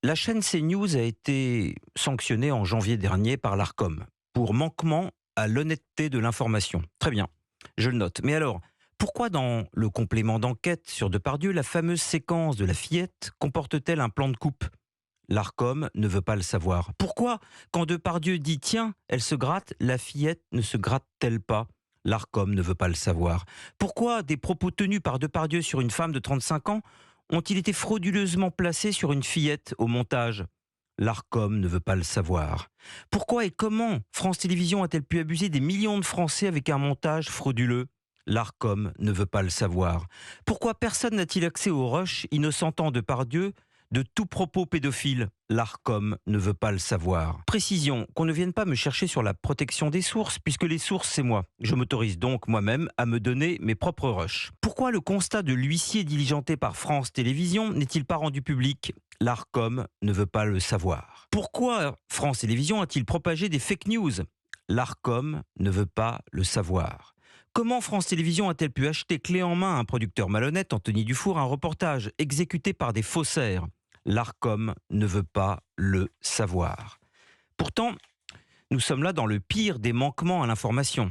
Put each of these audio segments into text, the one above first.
La chaîne CNews a été sanctionnée en janvier dernier par l'Arcom pour manquement à l'honnêteté de l'information. Très bien, je le note. Mais alors, pourquoi dans le complément d'enquête sur Depardieu, la fameuse séquence de la fillette comporte-t-elle un plan de coupe? L'Arcom ne veut pas le savoir. Pourquoi, quand Depardieu dit tiens, elle se gratte, la fillette ne se gratte-t-elle pas? L'Arcom ne veut pas le savoir. Pourquoi des propos tenus par Depardieu sur une femme de 35 ans ont-ils été frauduleusement placés sur une fillette au montage? L'Arcom ne veut pas le savoir. Pourquoi et comment France Télévisions a-t-elle pu abuser des millions de Français avec un montage frauduleux? L'Arcom ne veut pas le savoir. Pourquoi personne n'a-t-il accès au rush innocentant Depardieu de tout propos pédophile? L'Arcom ne veut pas le savoir. Précision, qu'on ne vienne pas me chercher sur la protection des sources, puisque les sources, c'est moi. Je m'autorise donc moi-même à me donner mes propres rushs. Pourquoi le constat de l'huissier diligenté par France Télévisions n'est-il pas rendu public? L'Arcom ne veut pas le savoir. Pourquoi France Télévisions a-t-il propagé des fake news? L'Arcom ne veut pas le savoir. Comment France Télévisions a-t-elle pu acheter clé en main à un producteur malhonnête, Anthony Dufour, un reportage exécuté par des faussaires? L'Arcom ne veut pas le savoir. Pourtant, nous sommes là dans le pire des manquements à l'information.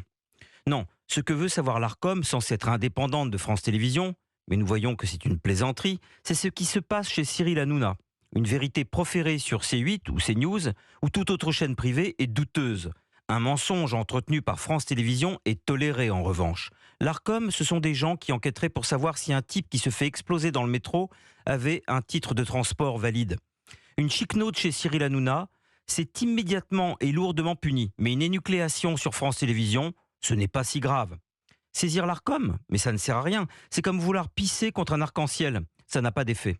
Non, ce que veut savoir l'Arcom, censé être indépendante de France Télévisions, mais nous voyons que c'est une plaisanterie, c'est ce qui se passe chez Cyril Hanouna. Une vérité proférée sur C8 ou CNews ou toute autre chaîne privée est douteuse. Un mensonge entretenu par France Télévisions est toléré en revanche. L'Arcom, ce sont des gens qui enquêteraient pour savoir si un type qui se fait exploser dans le métro avait un titre de transport valide. Une chic-note chez Cyril Hanouna, c'est immédiatement et lourdement puni. Mais une énucléation sur France Télévisions, ce n'est pas si grave. Saisir l'Arcom, mais ça ne sert à rien. C'est comme vouloir pisser contre un arc-en-ciel. Ça n'a pas d'effet.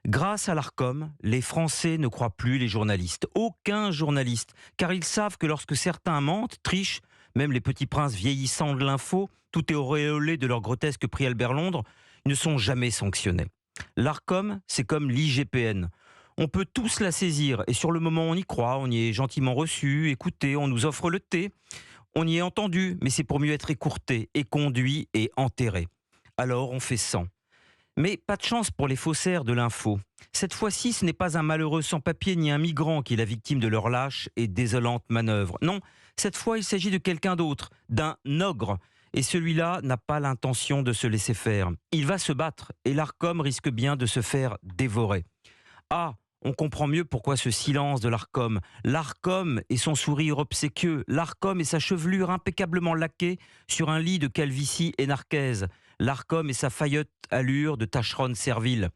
Grâce à l'Arcom, les Français ne croient plus les journalistes. Aucun journaliste. Car ils savent que lorsque certains mentent, trichent, même les petits princes vieillissants de l'info, tout est auréolé de leur grotesque prix Albert Londres, ils ne sont jamais sanctionnés. L'Arcom, c'est comme l'IGPN. On peut tous la saisir et sur le moment on y croit, on y est gentiment reçu, écouté, on nous offre le thé. On y est entendu, mais c'est pour mieux être écourté, éconduit et enterré. Alors on fait sans. Mais pas de chance pour les faussaires de l'info. Cette fois-ci, ce n'est pas un malheureux sans-papier ni un migrant qui est la victime de leur lâche et désolante manœuvre. Non, cette fois, il s'agit de quelqu'un d'autre, d'un ogre. Et celui-là n'a pas l'intention de se laisser faire. Il va se battre et l'Arcom risque bien de se faire dévorer. Ah, on comprend mieux pourquoi ce silence de l'Arcom. L'Arcom et son sourire obséquieux. L'Arcom et sa chevelure impeccablement laquée sur un lit de calvitie énarquaise. L'Arcom et sa faillotte allure de tâcheronne servile.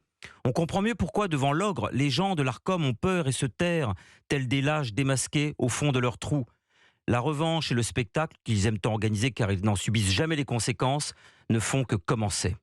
On comprend mieux pourquoi, devant l'ogre, les gens de l'Arcom ont peur et se terrent, tels des lâches démasqués au fond de leur trou. La revanche et le spectacle qu'ils aiment tant organiser car ils n'en subissent jamais les conséquences ne font que commencer.